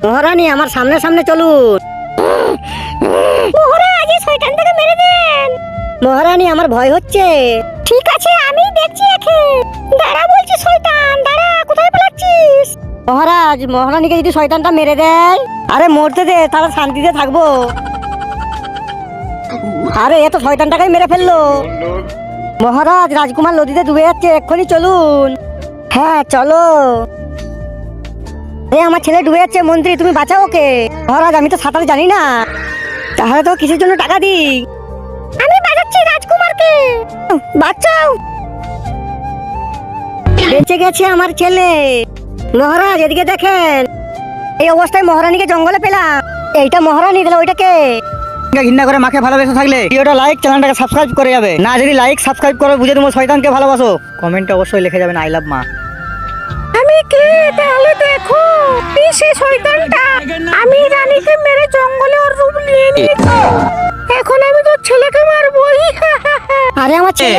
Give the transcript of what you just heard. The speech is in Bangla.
মহারানী আমার সামনে সামনে চলুন। মহারাজ এই শয়তানটাকে মেরে দেন। মহারানী আমার ভয় হচ্ছে। ঠিক আছে আমি দেখছি একে। দাঁড়া বলছি শয়তান, দাঁড়া, কোথায় পালাচ্ছিস? মহারাজ মহারানীকে যদি শয়তানটা মেরে দেয়, আরে মরতে দে, তাহলে শান্তিতে থাকবো। আরে এ তো শয়তানটাকেই মেরে ফেললো। মহারাজ রাজকুমার নদীতে ডুবে যাচ্ছে, এক্ষুনি চলুন। হ্যাঁ চলো। আমার ছেলে ডুবে যাচ্ছে, মন্ত্রী তুমি বাঁচাও ওকে। মহারাজ আমি তো সাঁতার জানি না, তাহলে তো কিসের জন্য টাকা দিই? আমি বাঁচাচ্ছি রাজকুমারকে, বাঁচাও। বেঁচে গেছে আমার ছেলে। মহারাজ এদিকে দেখেন, এই অবস্থায় মহারানীকে জঙ্গলে পেলাম। এইটা মহারানী, দিল ওইটাকে ঘৃণা করে মাকে ভালোবেসে থাকলে ভিডিওটা লাইক, চ্যানেলটাকে সাবস্ক্রাইব করে যাবে। না যদি লাইক সাবস্ক্রাইব করে বুঝে তুমি শয়তানকে ভালোবাসো, কমেন্টে অবশ্যই লিখে যাবেন আই লাভ মা। আমি কে তাহলে দেখো, এই সে শয়তানটা। আমি রানীকে মেরে জঙ্গলে ওর রূপ নিয়ে নিয়েছি। এখন আমি তোর ছেলেকে মারবো। আরে আমার ছেলে